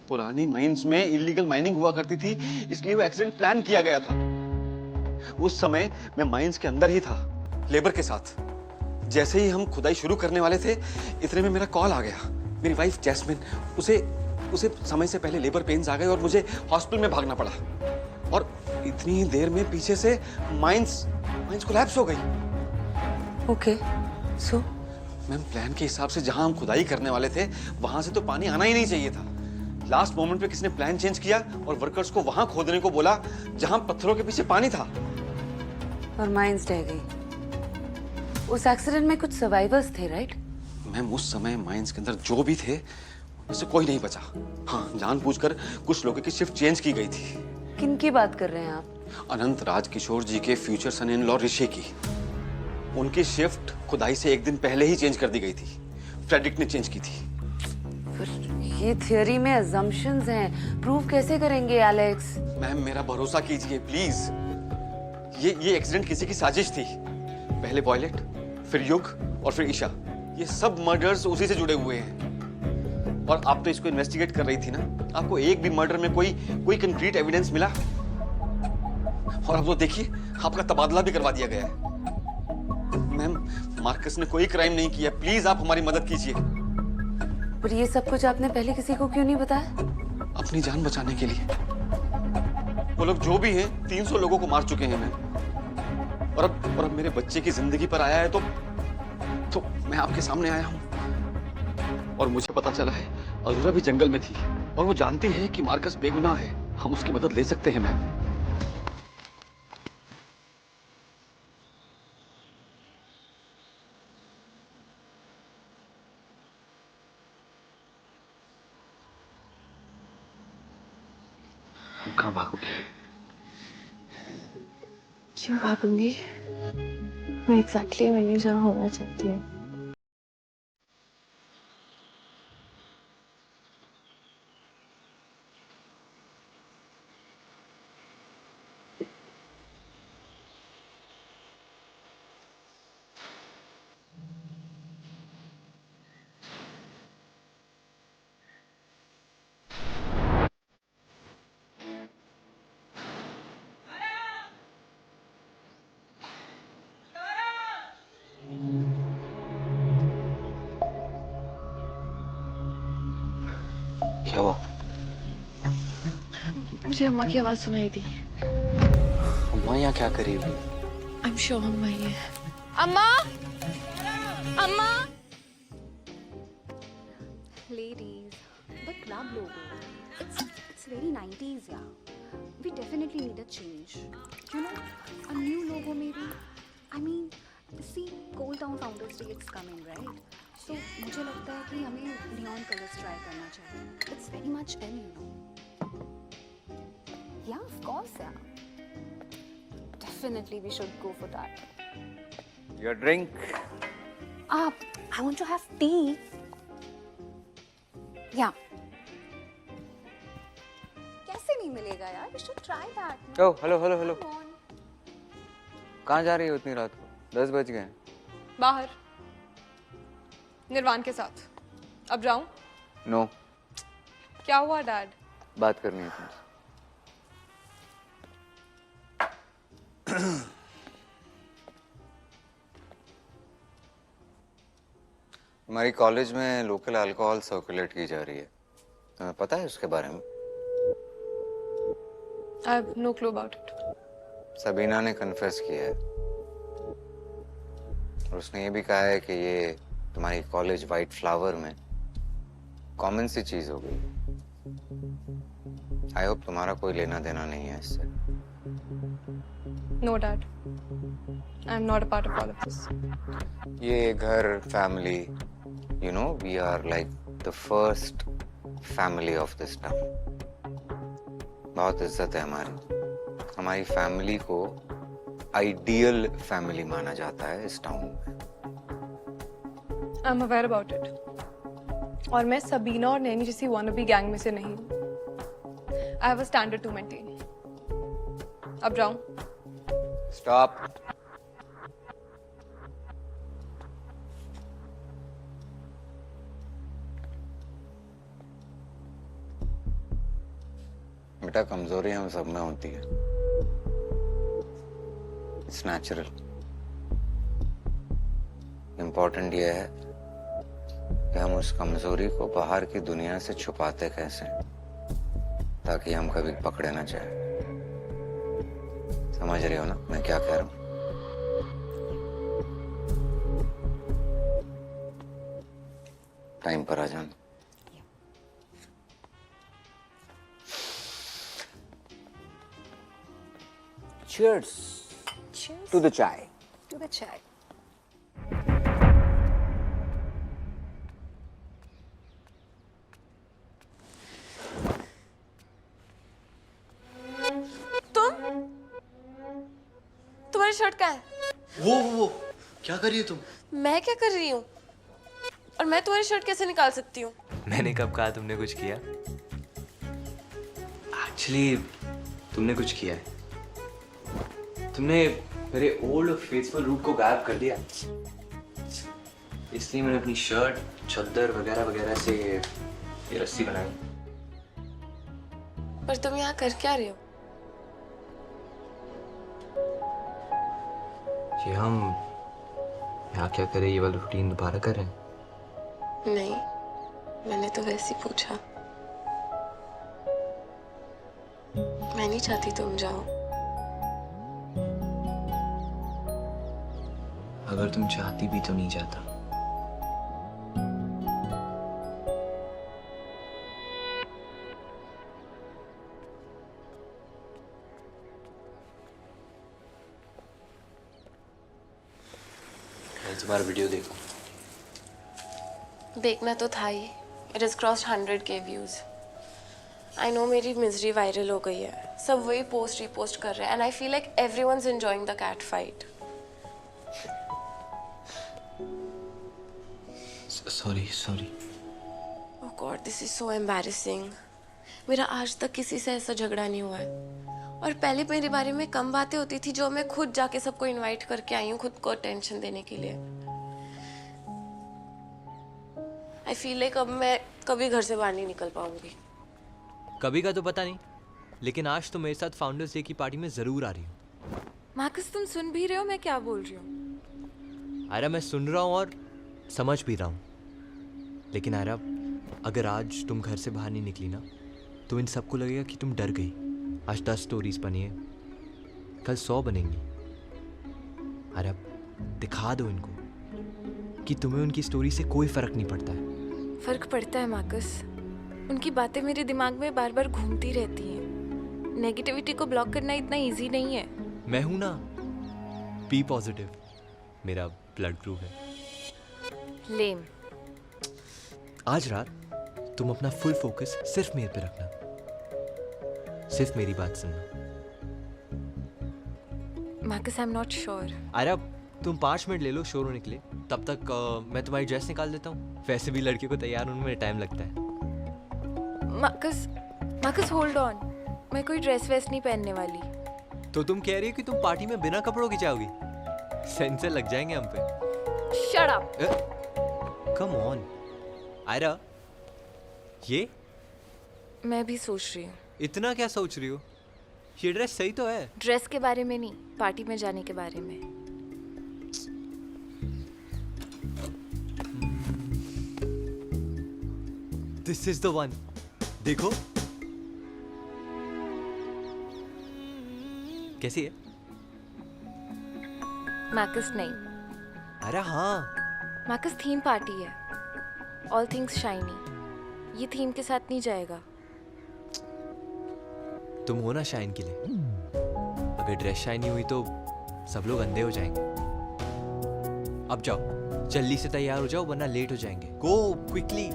पुरानी माइंस में illegal mining हुआ करती थी, इसलिए वो एक्सीडेंट प्लान किया गया था। उस समय मैं माइंस के अंदर ही था, लेबर के साथ। जैसे ही हम खुदाई शुरू करने वाले थे, इतने में मेरा कॉल आ गया। मेरी वाइफ जैस्मिन, उसे उसे समय से पहले लेबर पेन्स आ गए और मुझे हॉस्पिटल में भागना पड़ा। और इतनी देर में पीछे से माइंस कोलैप्स हो गई। ओके, सो मैम, प्लान के हिसाब से जहां हम खुदाई करने वाले थे, वहां से तो पानी आना ही नहीं चाहिए था। लास्ट मोमेंट पे किसने प्लान चेंज किया और वर्कर्स को वहां खोदने को बोला जहां पत्थरों के पीछे पानी था। और माइंस ढह गई। उस एक्सीडेंट में कुछ सर्वाइवर्स थे, राइट? मैम, उस समय माइंस के अंदर जो भी थे, उससे कोई नहीं बचा। हाँ, जानबूझकर कुछ लोगों की शिफ्ट चेंज की गई थी। किन की बात कर रहे हैं आप? अनंत राज किशोर जी के फ्यूचर सन इन लॉ ऋषि की। उनकी शिफ्ट खुदाई से एक दिन पहले ही चेंज कर दी गई थी। फ्रेडरिक ने चेंज की थी। पर ये थियरी में अजम्पशंस हैं, प्रूव कैसे करेंगे एलेक्स? मैम, मेरा भरोसा कीजिए प्लीज। ये एक्सीडेंट किसी की साजिश थी। पहले वॉयलेट, फिर युग और फिर ईशा। ये सब मर्डर्स उसी से जुड़े हुए हैं। और आप तो इसको इन्वेस्टिगेट कर रही थी ना, आपको एक भी मर्डर में कोई कंक्रीट एविडेंस मिला? और अब तो देखिए, आपका तबादला भी करवा दिया गया है। मैम, मार्कस ने कोई क्राइम नहीं किया, प्लीज आप हमारी मदद कीजिए। पर ये सब कुछ आपने पहले किसी को क्यों नहीं बताया? अपनी जान बचाने के लिए। वो लोग जो भी हैं, 300 लोगों को मार चुके हैं मैम। और अब मेरे बच्चे की जिंदगी पर आया है तो मैं आपके सामने आया हूं। और मुझे पता चला है अजूरा भी जंगल में थी और वो जानती है कि मार्कस बेगुनाह है। हम उसकी मदद ले सकते हैं मैम। कहाँ भागोगे? क्यों भागूंगी? मैं एग्जैक्टली वहीं जहाँ होना चाहती हूँ। क्या हुआ? मुझे अम्मा की आवाज सुनाई दी। अम्मा यहाँ क्या कर रही है? I'm sure अम्मा ही है। अम्मा! अम्मा! Ladies, the club logo. It's very 90s, yeah. We definitely need a change. You know, a new logo maybe. I mean, see, Cold Town Founders Day it's coming, right? So मुझे लगता है कि हमें neon colors try करना चाहिए. It's very much in, you know. Yeah, of course, yeah. Definitely we should go for that. Your drink? I want to have tea. Yeah. कैसे नहीं मिलेगा यार? We should try that. Oh, hello. Come on. कहाँ जा रही हो इतनी रात को? 10 बज गए। बाहर निर्वाण के साथ। अब जाऊं? No, क्या हुआ डैड? बात करनी है तुमसे। हमारी कॉलेज में लोकल अल्कोहल सर्कुलेट की जा रही है, तुम्हें पता है उसके बारे में? I have no clue about it. Sabina ने कन्फेस किया है और उसने ये भी कहा है कि ये तुम्हारी कॉलेज वाइट फ्लावर में कॉमन सी चीज हो गई। आई होप तुम्हारा कोई लेना देना नहीं है इससे। No dad. I am not a part of all of this. ये घर, family, you know, we are like the first family of this town. बहुत इज्जत है हमारी फैमिली को आइडियल फैमिली माना जाता है इस टाउन में। I'm aware about it. और मैं सबीना और नैनी जैसी wannabe गैंग में से नहीं हूँ। I have a standard to maintain. अब जाऊं? Stop. बेटा कमजोरी हम सब में होती है, इट्स नेचुरल। इम्पोर्टेंट ये है कि हम उस कमजोरी को बाहर की दुनिया से छुपाते कैसे हैं, ताकि हम कभी पकड़े ना जाए। समझ रही हो ना मैं क्या कह रहा हूँ? टाइम पर आ जाना। Cheers to the chai. To the chai. तुम्हारी शर्ट कहाँ है? वो क्या कर रही है तुम? मैं क्या कर रही हूँ? और मैं तुम्हारी शर्ट कैसे निकाल सकती हूँ? मैंने कब कहा तुमने कुछ किया? एक्चुअली तुमने कुछ किया है। तुमने मेरे ओल्ड और फेथफुल रूट को गायब कर दिया, इसलिए मैंने अपनी शर्ट, चद्दर वगैरह वगैरह से ये रस्सी बनाई। पर तुम यहाँ कर क्या रहे हो? ये हम यहाँ क्या करें, ये वाला रूटीन दोबारा कर रहे हैं? नहीं, मैंने तो वैसे ही पूछा। मैं नहीं चाहती तुम जाओ। अगर तुम चाहती भी तो नहीं जाता। मैं तुम्हारा वीडियो देखूं? देखना तो था ही। It is crossed 100K views. I know मेरी मिजरी वायरल हो गई है, सब वही पोस्ट रिपोस्ट कर रहे हैं, and I feel like everyone's enjoying the cat fight. Sorry. Oh God, this is so embarrassing. मेरा आज तक किसी से ऐसा झगड़ा नहीं हुआ है, और पहले मेरे बारे में कम बातें होती थी जो मैं खुद जाके सबको इनवाइट करके आई हूँ खुद को टेंशन देने के लिए। आई फील लाइक अब मैं कभी घर से बाहर नहीं निकल पाऊंगी। कभी का तो पता नहीं, लेकिन आज तो मेरे साथ फाउंडर्स डे की पार्टी में जरूर आ रही हूँ। मार्कस, तुम सुन भी रहे हो मैं क्या बोल रही हूँ? आयरा, मैं सुन रहा हूँ और समझ भी रहा हूँ, लेकिन आयरा अगर आज तुम घर से बाहर नहीं निकली ना, तो इन सबको लगेगा कि तुम डर गई। आज 10 स्टोरीज बनी है, कल 100 बनेंगी। आयरा, दिखा दो इनको कि तुम्हें उनकी स्टोरी से कोई फर्क नहीं पड़ता है। फर्क पड़ता है मार्कस। उनकी बातें मेरे दिमाग में बार बार घूमती रहती हैं। नेगेटिविटी को ब्लॉक करना इतना इजी नहीं है। मैं हूं ना, बी पॉजिटिव, मेरा ब्लड ग्रुप है। लेम। आज रात तुम अपना फुल फोकस सिर्फ मेरे पे रखना, सिर्फ मेरी बात सुनना। Marcus, I am not sure. अरे तुम 5 मिनट ले लो शोर होने के लिए, तब तक मैं तुम्हारी ड्रेस निकाल देता हूँ। वैसे भी लड़कियों को तैयार होने में टाइम लगता है। मार्कस होल्ड ऑन, मैं कोई ड्रेस वेस नहीं पहनने वाली। तो तुम कह रही हो कि तुम पार्टी में बिना कपड़ों की जाओगी? सेंसर लग जाएंगे हम पे। Shut up. Come on Ayra, ये मैं भी सोच रही हूँ। इतना क्या सोच रही हो? ये ड्रेस सही तो है। ड्रेस के बारे में नहीं, पार्टी में जाने के बारे में। This is the one. देखो कैसी है? मार्कस नहीं। अरे हाँ, मार्कस, थीम पार्टी है, ऑल थिंग्स शाइनी। ये थीम के साथ नहीं जाएगा। तुम हो ना शाइन के लिए। अगर ड्रेस शाइनी हुई तो सब लोग अंधे हो जाएंगे। अब जाओ, जल्दी से तैयार हो जाओ वरना लेट हो जाएंगे। Go quickly.